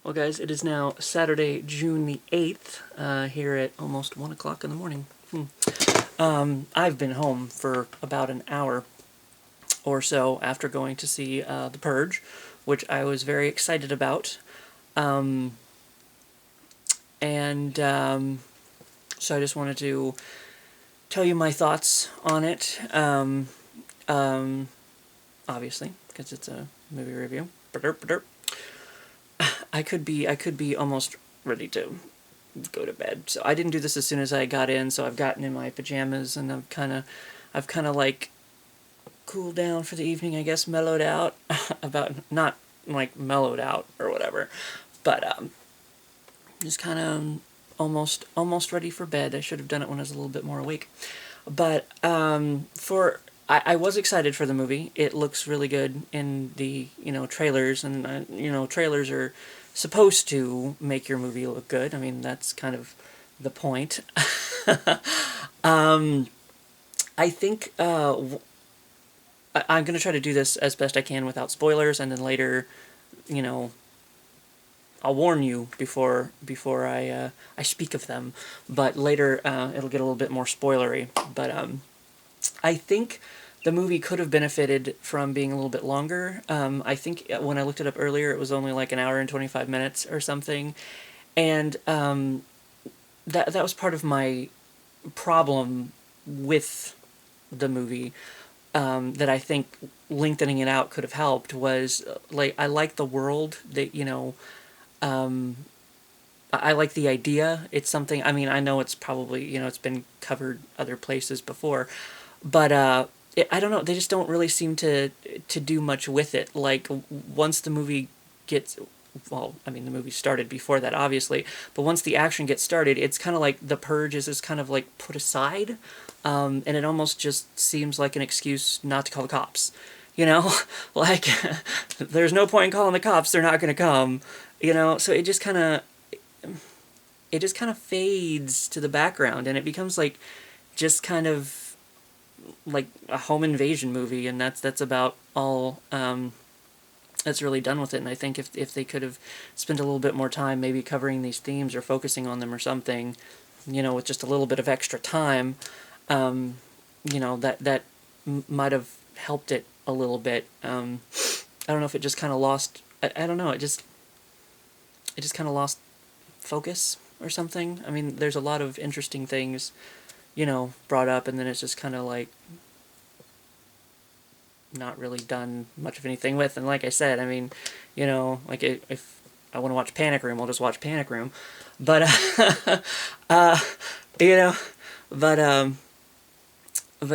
Well, guys, it is now Saturday, June the 8th, here at almost 1 o'clock in the morning. I've been home for about an hour or so after going to see The Purge, which I was very excited about. So I just wanted to tell you my thoughts on it, obviously, because it's a movie review. I could be almost ready to go to bed. So I didn't do this as soon as I got in, so I've gotten in my pajamas and I've kind of like cooled down for the evening, I guess, mellowed out. Not like mellowed out or whatever, but just kind of almost ready for bed. I should have done it when I was a little bit more awake. But I was excited for the movie. It looks really good in the, trailers, and, trailers are supposed to make your movie look good. I mean, that's kind of the point. I think I'm going to try to do this as best I can without spoilers, and then later, I'll warn you before I speak of them. But later, it'll get a little bit more spoilery. But I think the movie could have benefited from being a little bit longer. I think when I looked it up earlier, it was only like an hour and 25 minutes or something. And that was part of my problem with the movie, that I think lengthening it out could have helped, was like, I like the world that, I like the idea. It's something, I mean, I know it's probably, it's been covered other places before, but I don't know, they just don't really seem to do much with it. Like, once the movie gets, well, I mean, the movie started before that, obviously, but once the action gets started, it's kind of like The Purge is kind of like put aside, and it almost just seems like an excuse not to call the cops. Like, there's no point in calling the cops, they're not going to come, so it just kind of fades to the background, and it becomes like just kind of like a home invasion movie, and that's about all that's really done with it. And I think if they could have spent a little bit more time maybe covering these themes or focusing on them or something, with just a little bit of extra time, that might have helped it a little bit. I don't know if it just kind of lost, I don't know, it just kind of lost focus or something. I mean, there's a lot of interesting things, brought up, and then it's just kind of like not really done much of anything with. And like I said, I mean, like, if I want to watch Panic Room, I'll just watch Panic Room. But, but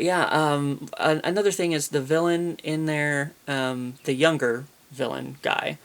yeah, another thing is the villain in there, the younger villain guy,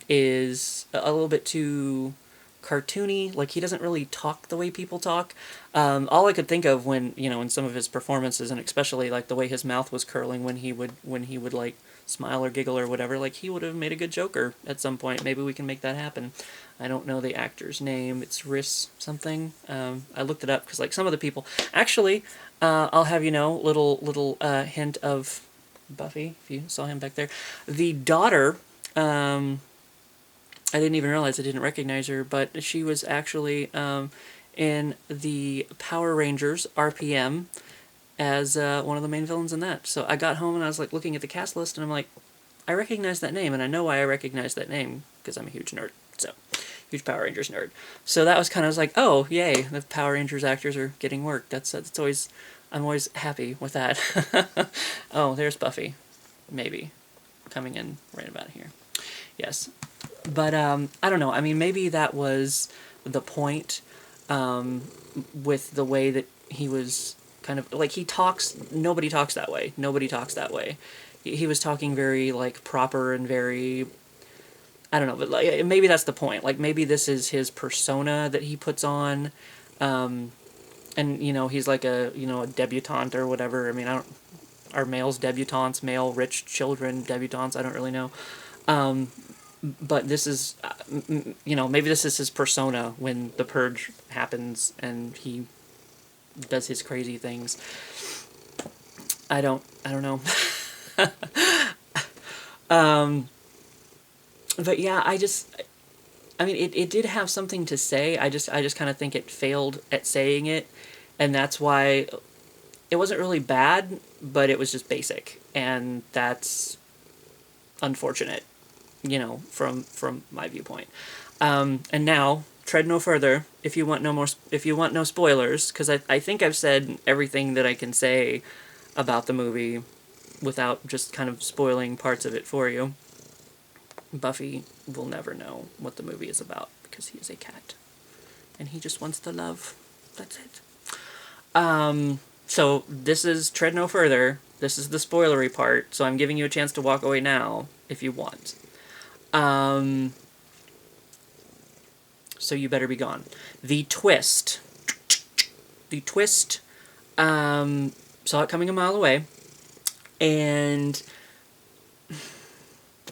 is a little bit too cartoony. Like, he doesn't really talk the way people talk. All I could think of when, in some of his performances, and especially like the way his mouth was curling when he would like smile or giggle or whatever, like, he would have made a good Joker at some point. Maybe we can make that happen. I don't know the actor's name. It's Riss something. I looked it up because, like, some of the people, actually, I'll have little hint of Buffy, if you saw him back there. The daughter, I didn't even realize, I didn't recognize her, but she was actually in the Power Rangers RPM as one of the main villains in that. So I got home and I was like looking at the cast list, and I'm like, I recognize that name, and I know why I recognize that name, because I'm a huge nerd. So, huge Power Rangers nerd. So that was kind of, like, oh, yay, the Power Rangers actors are getting work. That's always, I'm always happy with that. Oh, there's Buffy, maybe, coming in right about here. Yes. But, I don't know, I mean, maybe that was the point, with the way that he was kind of, like, he talks, nobody talks that way. Nobody talks that way. He was talking very, like, proper and very, I don't know, but, like, maybe that's the point. Like, maybe this is his persona that he puts on, and, he's like a debutante or whatever. I mean, are males debutantes, male rich children debutantes? I don't really know. But this is, maybe this is his persona when the Purge happens and he does his crazy things. I don't know. But yeah, I mean, it did have something to say. I just kind of think it failed at saying it, and that's why it wasn't really bad, but it was just basic, and that's unfortunate, from my viewpoint. And now, tread no further. If you want no more, if you want no spoilers, because I think I've said everything that I can say about the movie without just kind of spoiling parts of it for you. Buffy will never know what the movie is about because he is a cat, and he just wants the love. That's it. So this is tread no further. This is the spoilery part. So I'm giving you a chance to walk away now if you want. So you better be gone. The twist. The twist. Saw it coming a mile away, and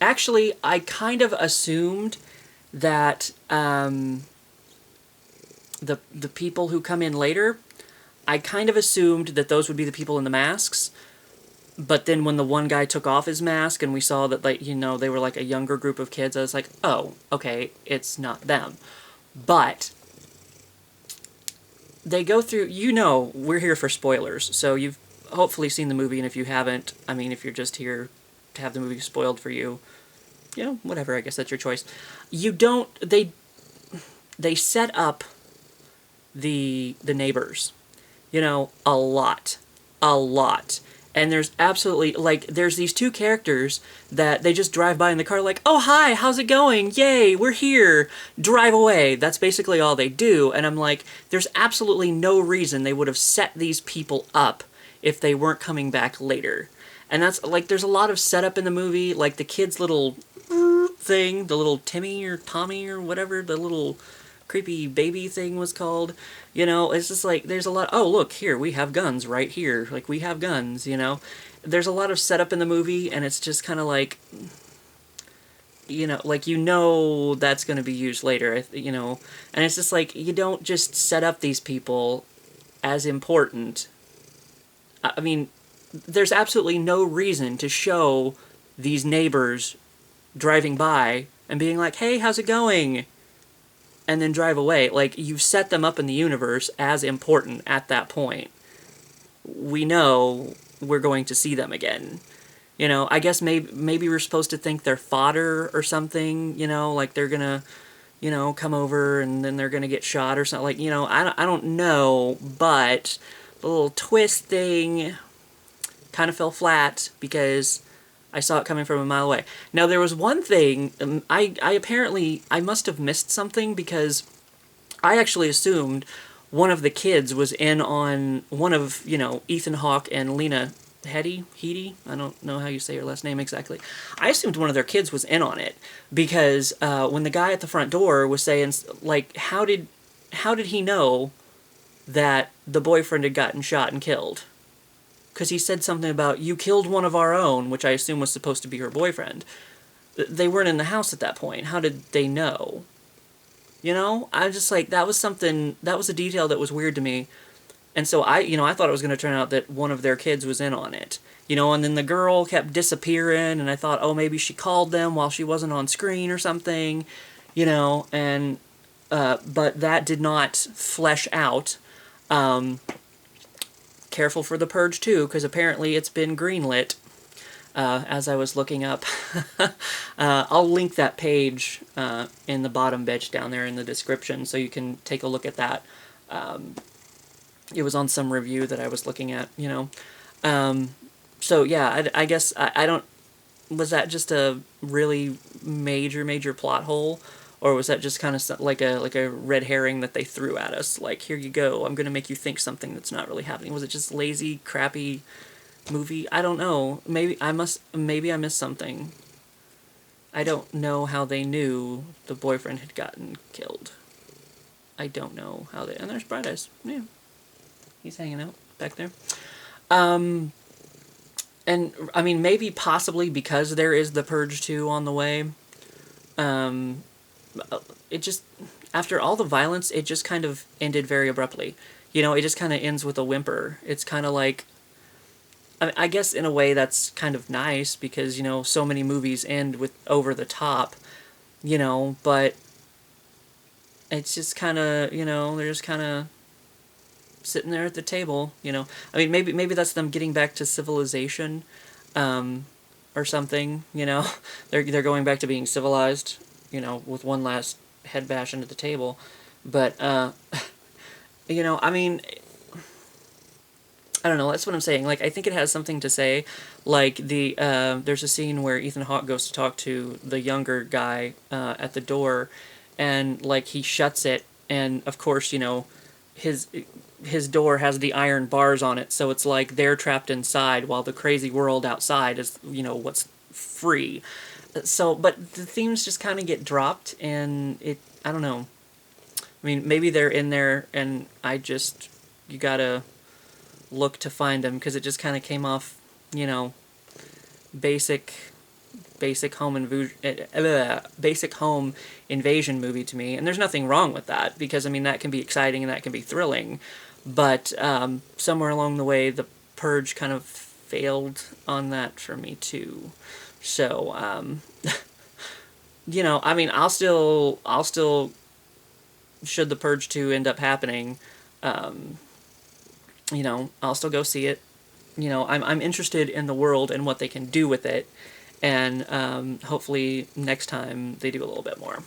actually, I kind of assumed that the people who come in later, I kind of assumed that those would be the people in the masks. But then when the one guy took off his mask and we saw that, like, they were like a younger group of kids, I was like, oh, okay, it's not them. But they go through, we're here for spoilers, so you've hopefully seen the movie, and if you haven't, I mean, if you're just here to have the movie spoiled for you, whatever, I guess that's your choice. They set up the neighbors, a lot. And there's absolutely, there's these two characters that they just drive by in the car like, oh, hi, how's it going? Yay, we're here. Drive away. That's basically all they do. And I'm like, there's absolutely no reason they would have set these people up if they weren't coming back later. And that's, there's a lot of setup in the movie, like the kid's little thing, the little Timmy or Tommy or whatever, the little creepy baby thing was called. It's just there's a lot, oh, look, here, we have guns right here. We have guns, There's a lot of setup in the movie, and it's just kind of that's going to be used later, and it's just you don't just set up these people as important. I mean, there's absolutely no reason to show these neighbors driving by and being like, hey, how's it going? And then drive away. You've set them up in the universe as important at that point. We know we're going to see them again. I guess maybe we're supposed to think they're fodder or something, they're gonna, come over and then they're gonna get shot or something. I don't know, but the little twist thing kind of fell flat because I saw it coming from a mile away. Now, there was one thing, I must have missed something because I actually assumed one of the kids was in on one of, Ethan Hawke and Lena Headey? I don't know how you say her last name exactly. I assumed one of their kids was in on it because when the guy at the front door was saying, how did he know that the boyfriend had gotten shot and killed? Because he said something about, you killed one of our own, which I assume was supposed to be her boyfriend. They weren't in the house at that point. How did they know? I'm just that was something, that was a detail that was weird to me. And so I thought it was going to turn out that one of their kids was in on it. And then the girl kept disappearing, and I thought, oh, maybe she called them while she wasn't on screen or something, and, but that did not flesh out. Careful for the Purge 2, because apparently it's been greenlit, as I was looking up. I'll link that page in the bottom bitch down there in the description, so you can take a look at that. It was on some review that I was looking at, so yeah, I guess, I don't, was that just a really major plot hole? Or was that just kind of like a red herring that they threw at us? Here you go, I'm going to make you think something that's not really happening. Was it just lazy, crappy movie? I don't know. Maybe I missed something. I don't know how they knew the boyfriend had gotten killed. I don't know how they... And there's Bright Eyes. Yeah. He's hanging out back there. And, I mean, maybe possibly because there is the Purge 2 on the way, it just, after all the violence, it just kind of ended very abruptly. It just kind of ends with a whimper. It's kind of I guess in a way that's kind of nice because, so many movies end with over the top, but it's just kind of, they're just kind of sitting there at the table, I mean, maybe that's them getting back to civilization, or something, they're going back to being civilized, with one last head bash into the table. But I mean, I don't know. That's what I'm saying. Like, I think it has something to say. Like there's a scene where Ethan Hawke goes to talk to the younger guy at the door, and like he shuts it, and of course, his his door has the iron bars on it, so it's like they're trapped inside while the crazy world outside is what's free. So, but the themes just kind of get dropped, and I don't know. I mean, maybe they're in there, and you gotta look to find them because it just kind of came off, basic, basic home invasion movie to me. And there's nothing wrong with that because I mean that can be exciting and that can be thrilling, but somewhere along the way, the Purge kind of failed on that for me too. So, I mean, I'll still, should the Purge 2 end up happening, I'll still go see it. I'm interested in the world and what they can do with it, and hopefully next time they do a little bit more.